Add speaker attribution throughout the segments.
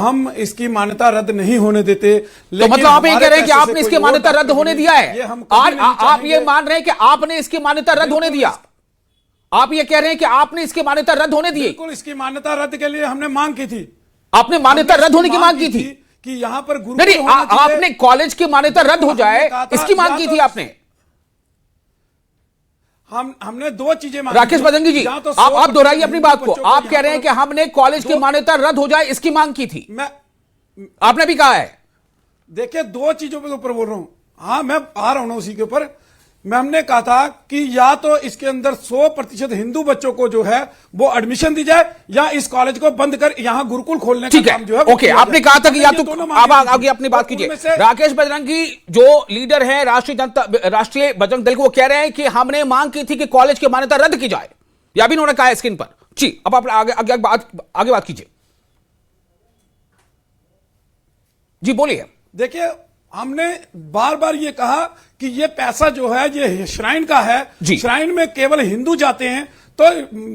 Speaker 1: हम इसकी मान्यता रद्द नहीं होने देते।
Speaker 2: तो मतलब आप ये कह रहे हैं कि आपने इसकी मान्यता रद्द होने दिया है? आज आप ये मान रहे हैं कि आपने इसकी मान्यता रद्द होने दिया? आप ये कह रहे हैं कि आपने इसकी मान्यता रद्द होने दी?
Speaker 1: बिल्कुल, इसकी मान्यता रद्द के लिए हमने मांग की थी।
Speaker 2: आपने मान्यता रद्द होने की मांग की थी
Speaker 1: कि यहाँ पर
Speaker 2: नहीं, आपने कॉलेज की मान्यता रद्द हो जाए इसकी मांग की थी आपने?
Speaker 1: हमने दो चीजें मांगी।
Speaker 2: राकेश बजरंगी जी, आप दोहराइए अपनी बात को। आप कह रहे हैं कि हमने कॉलेज की मान्यता रद्द हो जाए इसकी मांग की थी, आपने भी कहा है।
Speaker 1: देखिए, दो चीजों के ऊपर बोल रहा हूं। हाँ, मैं आ रहा हूं ना उसी के ऊपर। हमने कहा था कि या तो इसके अंदर 100% हिंदू बच्चों को जो है वो एडमिशन दी जाए, या इस कॉलेज को बंद कर यहाँ गुरुकुल खोलने का काम जो है
Speaker 2: ओके, आपने कहा था कि या तो आप आगे अपनी बात कीजिए। राकेश बजरंगी जो लीडर है राष्ट्रीय बजरंग दल को, वो कह रहे हैं कि हमने मांग की थी कि कॉलेज की मान्यता रद्द की जाए, या भी उन्होंने कहा है स्क्रीन पर। जी, अब आप आगे बात कीजिए। जी बोलिए।
Speaker 1: देखिए, हमने बार बार ये कहा कि ये पैसा जो है ये श्राइन का है, श्राइन में केवल हिंदू जाते हैं। तो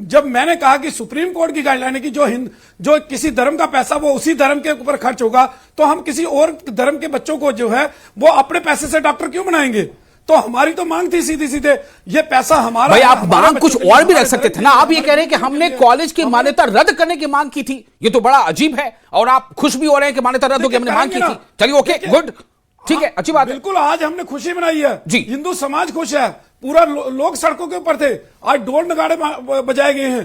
Speaker 1: जब मैंने कहा कि सुप्रीम कोर्ट की गाइडलाइन है कि जो किसी धर्म का पैसा वो उसी धर्म के ऊपर खर्च होगा, तो हम किसी और धर्म के बच्चों को जो है वो अपने पैसे से डॉक्टर क्यों बनाएंगे? तो हमारी तो मांग थी सीधे सीधे, ये पैसा हमारा।
Speaker 2: भाई, आप मांग कुछ और भी रख सकते थे ना। आप ये कह रहे हैं कि हमने कॉलेज की मान्यता रद्द करने की मांग की थी, ये तो बड़ा अजीब है। और आप खुश भी हो रहे हैं कि मान्यता रद्द होगी, हमने मांग की थी। चलिए, ओके, गुड, ठीक है, अच्छी बात है।
Speaker 1: बिल्कुल, आज हमने खुशी मनाई है
Speaker 2: जी।
Speaker 1: हिंदू समाज खुश है, पूरा लोग सड़कों के ऊपर थे। आज ढोल नगाड़े बजाए गए हैं,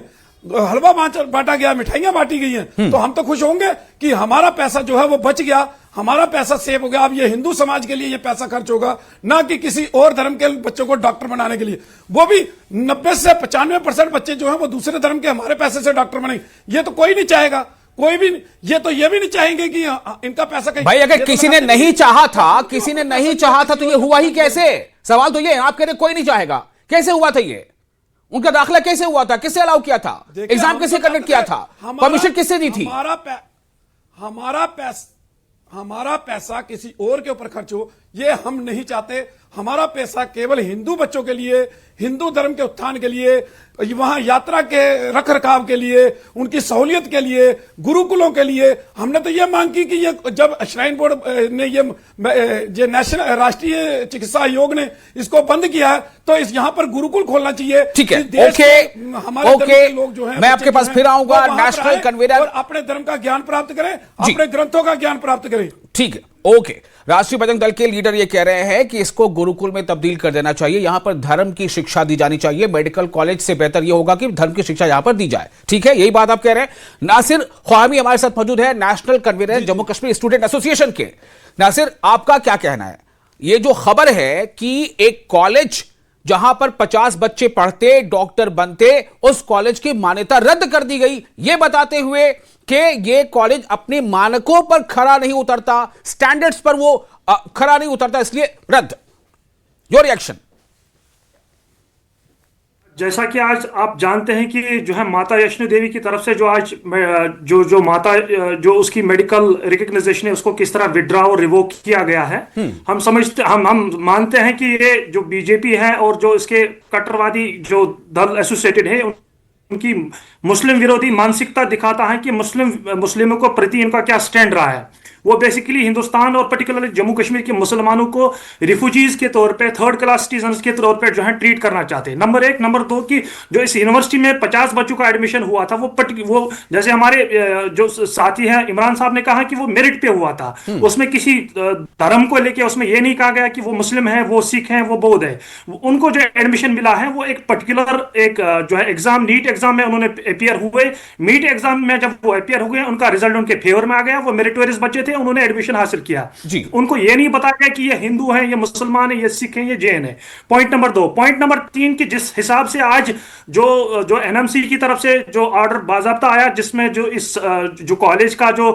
Speaker 1: हलवा बांटा गया, मिठाइयां बांटी गई हैं। तो हम तो खुश होंगे कि हमारा पैसा जो है वो बच गया, हमारा पैसा सेव हो गया। अब ये हिंदू समाज के लिए ये पैसा खर्च होगा, ना कि किसी और धर्म के बच्चों को डॉक्टर बनाने के लिए। वो भी 90 से 95% बच्चे जो है वो दूसरे धर्म के हमारे पैसे से डॉक्टर बनेंगे। ये तो कोई नहीं चाहेगा, कोई भी। ये भी नहीं चाहेंगे कि इनका पैसा कहीं।
Speaker 2: भाई, अगर किसी ने नहीं चाहा था, किसी ने नहीं चाहा था, तो ये हुआ ही कैसे? सवाल तो ये, आप कह रहे कोई नहीं चाहेगा, कैसे हुआ था ये? उनका दाखिला कैसे हुआ था? किससे अलाउ किया था? एग्जाम किससे कंडक्ट किया था? परमिशन किससे दी थी?
Speaker 1: हमारा पैसा किसी और के ऊपर खर्च हो, ये हम नहीं चाहते। हमारा पैसा केवल हिंदू बच्चों के लिए, हिंदू धर्म के उत्थान के लिए, वहां यात्रा के रख रखाव के लिए, उनकी सहूलियत के लिए, गुरुकुलों के लिए। हमने तो ये मांग की कि ये जब श्राइन बोर्ड ने ये नेशनल राष्ट्रीय चिकित्सा आयोग ने इसको बंद किया है, तो इस यहाँ पर गुरुकुल खोलना चाहिए।
Speaker 2: ठीक है,
Speaker 1: हमारे लोग जो है,
Speaker 2: मैं आपके पास फिर आऊंगा। नेशनल कन्वीनर
Speaker 1: और अपने धर्म का ज्ञान प्राप्त करें, अपने ग्रंथों का ज्ञान प्राप्त करें।
Speaker 2: ठीक है, ओके। राष्ट्रीय बजरंग दल के लीडर ये कह रहे हैं कि इसको गुरुकुल में तब्दील कर देना चाहिए, यहां पर धर्म की शिक्षा दी जानी चाहिए। मेडिकल कॉलेज से बेहतर यह होगा कि धर्म की शिक्षा यहां पर दी जाए। ठीक है, यही बात आप कह रहे हैं। नासिर ख्वामी हमारे साथ मौजूद है, national convener Jammu Kashmir student association के। नासिर, आपका क्या कहना है? ये जो खबर है कि एक कॉलेज जहां पर 50 बच्चे पढ़ते, डॉक्टर बनते, उस कॉलेज की मान्यता रद्द कर दी गई, यह बताते हुए कि ये कॉलेज अपने मानकों पर खरा नहीं उतरता, स्टैंडर्ड्स पर वो खरा नहीं उतरता, इसलिए रद्द। Your reaction?
Speaker 3: जैसा कि आज आप जानते हैं कि जो है माता वैष्णो देवी की तरफ से जो आज जो माता जो उसकी मेडिकल रिकग्नाइजेशन है उसको किस तरह विड्रॉ और रिवोक किया गया है। हम मानते हैं कि ये जो बीजेपी है और जो इसके कट्टरवादी जो दल एसोसिएटेड है उनकी मुस्लिम विरोधी मानसिकता दिखाता है कि मुस्लिमों को प्रति इनका क्या स्टैंड रहा है। वो बेसिकली हिंदुस्तान और पर्टिकुलरली जम्मू कश्मीर के मुसलमानों को रिफ्यूजीज के तौर पे, थर्ड क्लास सिटीजन्स के तौर पे जो है ट्रीट करना चाहते हैं। नंबर एक। नंबर दो कि जो इस यूनिवर्सिटी में 50 बच्चों का एडमिशन हुआ था वो जैसे हमारे जो साथी हैं इमरान साहब ने कहा कि वो मेरिट पे हुआ था, उसमें किसी धर्म को लेके उसमें यह नहीं कहा गया कि वो मुस्लिम है, वो सिख है, वो बौद्ध है। उनको जो एडमिशन मिला है वो एक पर्टिकुलर एक जो है एग्जाम, नीट एग्जाम में उन्होंने अपियर हुए। नीट एग्जाम में जब वो अपियर हुए उनका रिजल्ट उनके फेवर में आ गया, वो मेरिटोरियस बच्चे थे, उन्होंने एडमिशन हासिल किया। उनको यह नहीं बताया गया कि ये हिंदू है, ये मुसलमान है, ये सिख है, ये जैन है। Point number 2। पॉइंट नंबर 3 कि जिस हिसाब से आज जो एनएमसी की तरफ से जो ऑर्डर बाज़ाब्ता आया जिसमें जो इस जो कॉलेज का जो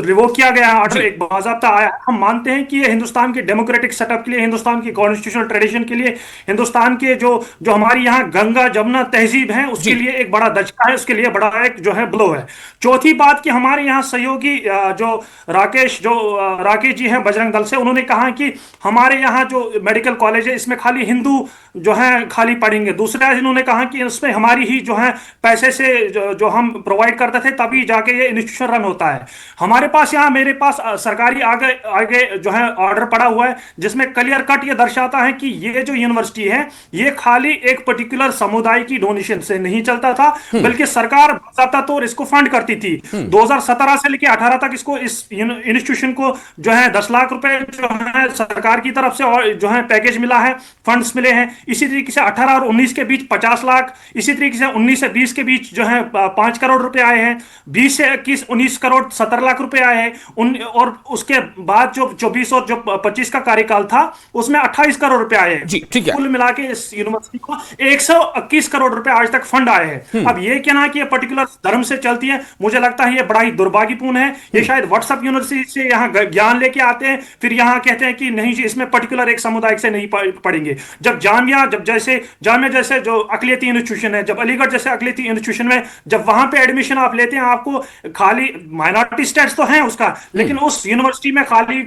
Speaker 3: रिवोक किया गया ऑर्डर एक बाज़ाब्ता आया, हम मानते हैं कि ये हिंदुस्तान के डेमोक्रेटिक सेटअप के लिए, हिंदुस्तान की कॉन्स्टिट्यूशनल ट्रेडिशन के लिए, हिंदुस्तान के जो हमारी यहाँ गंगा जमुना तहजीब है उसके लिए एक बड़ा दचका है, उसके लिए बड़ा एक जो है ब्लो है। चौथी बात कि हमारे यहाँ सहयोगी क्योंकि जो राकेश जी हैं बजरंग दल से, उन्होंने कहा कि हमारे यहाँ जो मेडिकल कॉलेज है इसमें खाली हिंदू जो है खाली पढ़ेंगे। दूसरा इन्होंने कहा कि इसमें हमारी ही जो है पैसे से जो हम प्रोवाइड करते थे तभी जाके ये इंस्टीट्यूशन रन होता है। हमारे पास यहाँ मेरे पास सरकारी आगे आगे जो है ऑर्डर पड़ा हुआ है जिसमें क्लियर कट ये दर्शाता है कि ये जो यूनिवर्सिटी है ये खाली एक पर्टिकुलर समुदाय की डोनेशन से नहीं चलता था, बल्कि सरकार बाकायदा तौर इसको फंड करती थी। 2017 से लेकर 18 तक इसको इस इंस्टीट्यूशन को जो है 10 लाख रुपए जो है सरकार की तरफ से और जो है पैकेज मिला है, फंड्स मिले हैं। इसी तरीके से 18 और 19 के बीच 50 लाख, इसी तरीके से 19 से 20 के बीच जो है 5 करोड़ रुपए आए हैं, 20 से 21 19 करोड़ 70 लाख रुपए आए हैं, और उसके बाद जो 24 और जो 25 का कार्यकाल था उसमें 28 करोड़ रुपए आए हैं।
Speaker 2: जी ठीक है।
Speaker 3: कुल मिला के इस यूनिवर्सिटी को 121 करोड़ रुपए आज तक फंड आए हैं। अब ये कहना कि ये पर्टिकुलर धर्म से चलती है, मुझे लगता है ये बड़ा ही दुर्भाग्यपूर्ण है। ये शायद व्हाट्सएप यूनिवर्सिटी से यहाँ ज्ञान लेके आते हैं, फिर यहाँ कहते हैं कि नहीं जी इसमें पर्टिकुलर एक समुदाय से नहीं पढ़ेंगे। जब जामिया जैसे जो अकलियती इंस्टीट्यूशन है, जब अलीगढ़ जैसे अकलियती इंस्टीट्यूशन में जब वहां पे एडमिशन आप लेते हैं, आपको खाली माइनॉरिटी स्टेट्स तो है उसका, लेकिन उस यूनिवर्सिटी में खाली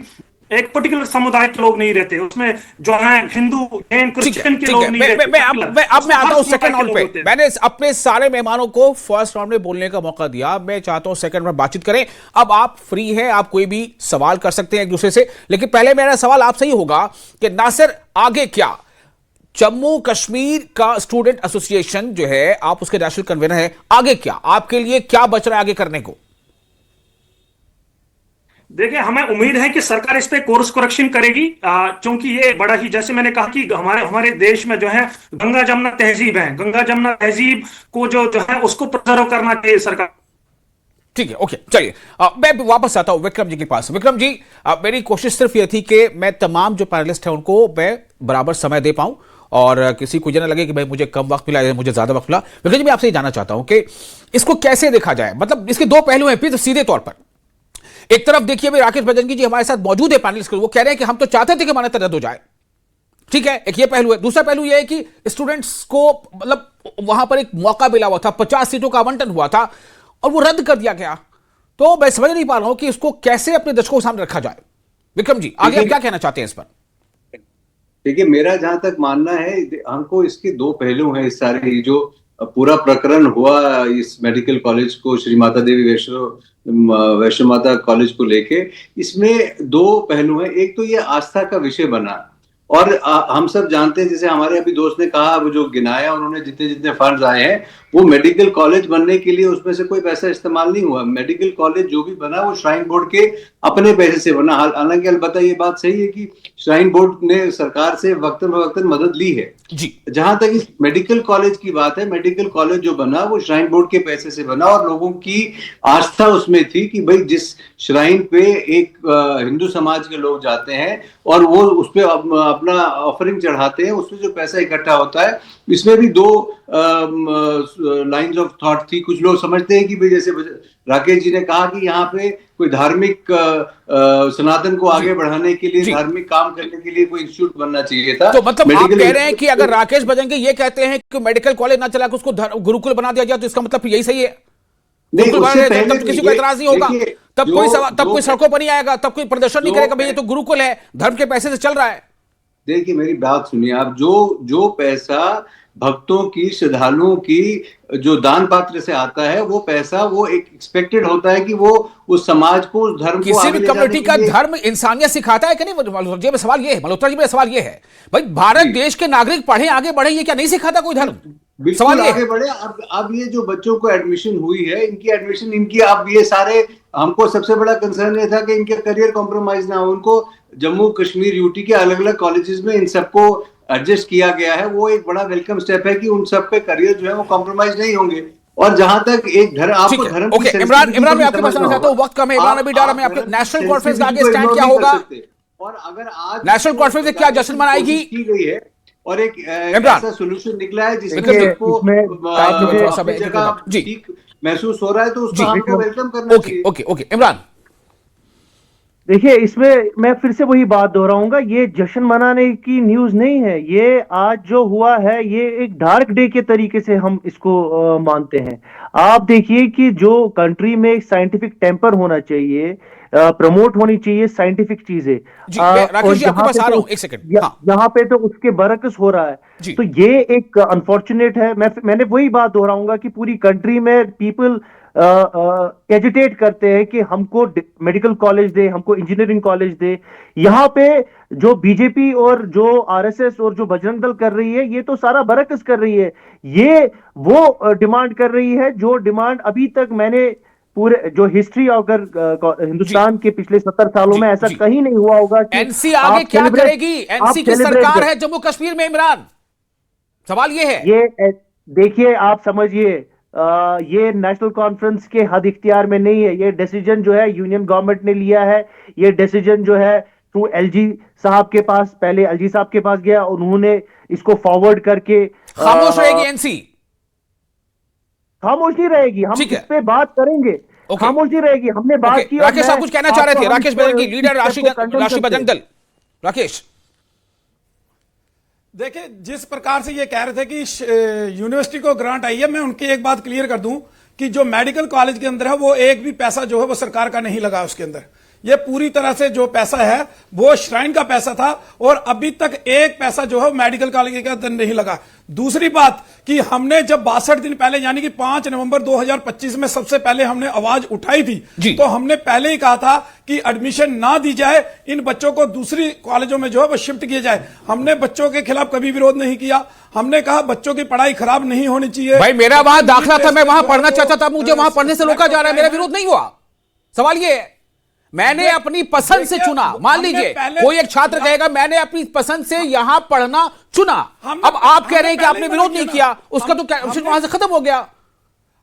Speaker 3: एक पर्टिकुलर समुदाय के लोग नहीं रहते, उसमें जो है हिंदू जैन क्रिश्चियन के लोग नहीं रहते।
Speaker 2: मैं आता हूं सेकंड राउंड पे। मैंने अपने सारे मेहमानों को फर्स्ट राउंड में बोलने का मौका दिया, मैं चाहता हूं सेकंड में बातचीत करें। अब आप फ्री हैं, आप कोई भी सवाल कर सकते हैं एक दूसरे से, लेकिन पहले मेरा सवाल आपसे ही होगा कि नासिर आगे क्या? जम्मू कश्मीर का स्टूडेंट एसोसिएशन जो है, आप उसके नेशनल कन्वीनर हैं, आगे क्या आपके लिए क्या बच रहा है आगे करने को?
Speaker 3: देखिए, हमें उम्मीद है कि सरकार इस पे कोर्स करेक्शन करेगी, क्योंकि ये बड़ा ही, जैसे मैंने कहा कि हमारे देश में जो है गंगा जमुना तहजीब है, गंगा जमुना तहजीब को जो है उसको प्रिजर्व करना चाहिए सरकार।
Speaker 2: ठीक है, ओके, चलिए मैं वापस आता हूं विक्रम जी के पास। विक्रम जी, मेरी कोशिश सिर्फ ये थी कि मैं तमाम जो पैनलिस्ट हैं उनको मैं बराबर समय दे पाऊं और किसी को ये ना लगे कि भाई मुझे कम वक्त मिला या मुझे ज्यादा वक्त मिला। विक्रम जी, मैं आपसे ये जानना चाहता हूं कि इसको कैसे देखा जाए, मतलब इसके दो पहलू हैं फिर सीधे तौर पर। एक तरफ देखिए भाई राकेश बजरंगी जी हमारे साथ मौजूद है पैनलिस्ट, वो कह रहे हैं कि हम तो चाहते थे कि मान्यता रद्द हो जाए, ठीक है, एक ये पहलू है। दूसरा पहलू ये है कि स्टूडेंट्स को मतलब वहां पर एक मौका मिला हुआ था, 50 सीटों का आवंटन हुआ था और वो रद्द कर दिया गया। तो मैं समझ नहीं पा रहा हूं कि इसको कैसे अपने दर्शकों के सामने रखा जाए। विक्रम जी, आगे आप क्या कहना चाहते हैं इस पर?
Speaker 4: देखिए, मेरा जहां तक मानना है, हमको इसके दो पहलू हैं। इस सारे जो पूरा प्रकरण हुआ इस मेडिकल कॉलेज को, श्री माता देवी वैष्णो माता कॉलेज को लेके, इसमें दो पहलू हैं। एक तो ये आस्था का विषय बना, और हम सब जानते हैं, जैसे हमारे अभी दोस्त ने कहा, वो जो गिनाया उन्होंने, जितने जितने फंड्स आए हैं वो मेडिकल कॉलेज बनने के लिए, उसमें से कोई पैसा इस्तेमाल नहीं हुआ। मेडिकल कॉलेज जो भी बना वो श्राइन बोर्ड के अपने पैसे से बना। हालांकि अलबत्ता ये बात सही है कि श्राइन बोर्ड ने सरकार से वक्तन फवक्तन मदद ली है
Speaker 2: जी।
Speaker 4: जहां तक इस मेडिकल कॉलेज की बात है, मेडिकल कॉलेज जो बना वो श्राइन बोर्ड के पैसे से बना, और लोगों की आस्था उसमें थी कि भाई जिस श्राइन पे एक हिंदू समाज के लोग जाते हैं और वो उस पे अपना ऑफरिंग चढ़ाते हैं, उसमें जो पैसा इकट्ठा होता है, इसमें भी दो लाइंस ऑफ थॉट थी। कुछ लोग समझते हैं कि भाई जैसे राकेश जी ने कहा कि यहाँ पे कोई धार्मिक सनातन को आगे बढ़ाने के लिए, धार्मिक काम करने के लिए कोई इंस्टीट्यूट बनना चाहिए था।
Speaker 2: तो मतलब आप कह रहे हैं कि अगर राकेश बजरंगी ये कहते हैं कि मेडिकल कॉलेज ना चला के उसको गुरुकुल बना दिया गया, तो इसका मतलब यही सही है?
Speaker 4: नहीं,
Speaker 2: तब किसी को एतराज नहीं होगा, तब कोई सड़कों पर नहीं आएगा, तब कोई प्रदर्शन नहीं करेगा, भाई ये तो गुरुकुल है, धर्म के पैसे से चल रहा है।
Speaker 4: देखिए, मेरी बात सुनिए आप, जो पैसा भक्तों की, श्रद्धालुओं की जो दान पात्र से आता है, वो पैसा वो एक एक्सपेक्टेड होता है कि वो उस समाज को, उस धर्म को,
Speaker 2: किसी भी कम्युनिटी का धर्म इंसानियत सिखाता है कि नहीं? ये सवाल ये है, मल्होत्रा जी, मेरा सवाल ये है, भाई भारत देश के नागरिक पढ़े, आगे बढ़े, ये क्या नहीं सिखाता कोई धर्म?
Speaker 4: बिल्कुल आगे बढ़े। अब ये जो बच्चों को एडमिशन हुई है, इनकी एडमिशन, इनकी, अब ये सारे, हमको सबसे बड़ा कंसर्न ये था कि इनके करियर कॉम्प्रोमाइज ना हो। उनको जम्मू कश्मीर यूटी के अलग अलग कॉलेजेस में इन सबको एडजस्ट किया गया है, वो एक बड़ा वेलकम स्टेप है कि उन सब पे करियर जो है वो कॉम्प्रोमाइज नहीं होंगे। और जहां तक एक धर्म, आपको धर्म की
Speaker 2: इमरान मैं आपके पास चाहता हूं, वक्त कम है, इमरान अभी डाला, मैं आपके नेशनल कॉन्फ्रेंस का आगे स्टैंड क्या होगा,
Speaker 4: और अगर आज
Speaker 2: नेशनल कॉन्फ्रेंस में क्या जश्न मनाएगी
Speaker 4: की गई है और एक ऐसा सोल्यूशन निकला है जिसमें आपको ठीक महसूस हो रहा है, तो उसको हमको वेलकम करना चाहिए।
Speaker 2: ओके इमरान,
Speaker 5: देखिए, इसमें मैं फिर से वही बात दोहराऊंगा, ये जश्न मनाने की न्यूज नहीं है। ये आज जो हुआ है ये एक डार्क डे के तरीके से हम इसको मानते हैं। आप देखिए कि जो कंट्री में साइंटिफिक टेम्पर होना चाहिए, प्रमोट होनी चाहिए साइंटिफिक चीजें,
Speaker 2: जी मैं राकेश जी आपके पास आ रहा हूं, एक सेकंड। हाँ
Speaker 5: यहाँ पे तो उसके बरक्स हो रहा है।
Speaker 2: जी।
Speaker 5: तो ये एक अनफॉर्चुनेट है। मैंने वही बात दोहराऊंगा कि पूरी कंट्री में पीपल एजिटेट करते हैं कि हमको मेडिकल कॉलेज दे, हमको इंजीनियरिंग कॉलेज दे। यहाँ पे जो बीजेपी और जो आरएसएस और जो बजरंग दल कर रही है, ये तो सारा बरकस कर रही है। ये वो डिमांड कर रही है जो डिमांड अभी तक मैंने पूरे जो हिस्ट्री अगर हिंदुस्तान के पिछले 70 सालों में ऐसा कहीं नहीं हुआ होगा कि
Speaker 2: एनसी आगे क्या करेगी? एनसी की सरकार है जम्मू कश्मीर में, इमरान, सवाल ये है।
Speaker 5: ये देखिए, आप समझिए, ये नेशनल कॉन्फ्रेंस के हद इख्तियार में नहीं है। ये डिसीजन जो है यूनियन गवर्नमेंट ने लिया है। ये डिसीजन जो है थ्रू एलजी साहब के पास, पहले एलजी साहब के पास गया, उन्होंने इसको फॉरवर्ड करके
Speaker 2: खामोश रहेगी एनसी?
Speaker 5: खामोश नहीं रहेगी, हम इस पे बात करेंगे। खामोश नहीं रहेगी, हमने बात की।
Speaker 2: राकेश साहब कुछ कहना चाह रहे थे? राकेश बजरंगी, लीडर राष्ट्रीय बजरंग दल। राकेश,
Speaker 1: देखिए, जिस प्रकार से ये कह रहे थे कि यूनिवर्सिटी को ग्रांट आई है, मैं उनकी एक बात क्लियर कर दूं कि जो मेडिकल कॉलेज के अंदर है वो एक भी पैसा जो है वो सरकार का नहीं लगा उसके अंदर। ये पूरी तरह से जो पैसा है वो श्राइन का पैसा था और अभी तक एक पैसा जो है मेडिकल कॉलेज के अंदर नहीं लगा। दूसरी बात कि हमने जब 62 दिन पहले यानी कि 5 नवंबर 2025 में सबसे पहले हमने आवाज उठाई थी, तो हमने पहले ही कहा था कि एडमिशन ना दी जाए, इन बच्चों को दूसरी कॉलेजों में जो है वो शिफ्ट किया जाए। हमने बच्चों के खिलाफ कभी विरोध नहीं किया। हमने कहा बच्चों की पढ़ाई खराब नहीं होनी चाहिए।
Speaker 2: भाई मेरा वहां दाखिला था, मैं वहां पढ़ना चाहता था, मुझे वहां पढ़ने से रोका जा रहा है, मेरा विरोध नहीं हुआ। सवाल ये है, मैंने अपनी पसंद से चुना। मान लीजिए कोई एक छात्र कहेगा मैंने अपनी पसंद से यहां पढ़ना चुना, अब आप कह रहे हैं कि आपने विरोध नहीं किया, उसका तो वहां से खत्म हो गया।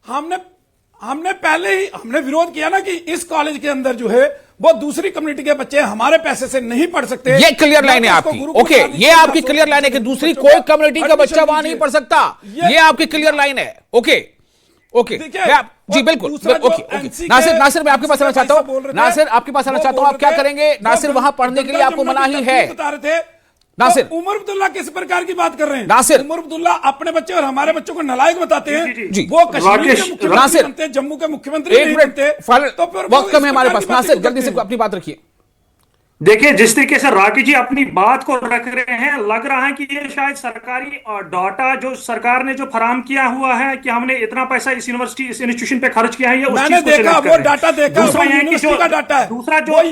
Speaker 1: हमने पहले ही हमने विरोध किया ना कि इस कॉलेज के अंदर जो है वो दूसरी कम्युनिटी के बच्चे हमारे पैसे से नहीं पढ़ सकते।
Speaker 2: ये क्लियर लाइन है आपकी। ओके, ये आपकी क्लियर लाइन है कि दूसरी कोई कम्युनिटी का बच्चा वहां नहीं पढ़ सकता। ये आपकी क्लियर लाइन है। ओके ओके, जी बिल्कुल। ओके, नासिर मैं आपके पास आना चाहता हूं। नासिर आपके पास आना चाहता हूं, आप क्या करेंगे? नासिर वहां पढ़ने के लिए आपको मना ही है। नासिर,
Speaker 1: उमर अब्दुल्ला किस प्रकार की बात कर रहे हैं?
Speaker 2: नासिर,
Speaker 1: उमर अब्दुल्ला अपने बच्चे और हमारे बच्चों को नालायक बताते हैं।
Speaker 2: जी,
Speaker 1: वो कश्मीर के मुख्यमंत्री बनते, जम्मू के मुख्यमंत्री नहीं बनते।
Speaker 2: तो फिर वक्त कम है हमारे पास। नासिर जल्दी से अपनी बात रखिए।
Speaker 3: देखिए, जिस तरीके से राकेश जी अपनी बात को रख रहे हैं, लग रहा है कि ये शायद सरकारी डाटा जो सरकार ने जो फराम किया हुआ है कि हमने इतना पैसा इस यूनिवर्सिटी, इस इंस्टीट्यूशन पे खर्च किया है, ये उस चीज को
Speaker 1: देखा, वो डाटा देखा,
Speaker 3: दूसरा
Speaker 1: यूनिवर्सिटी का डाटा है।
Speaker 3: दूसरा जो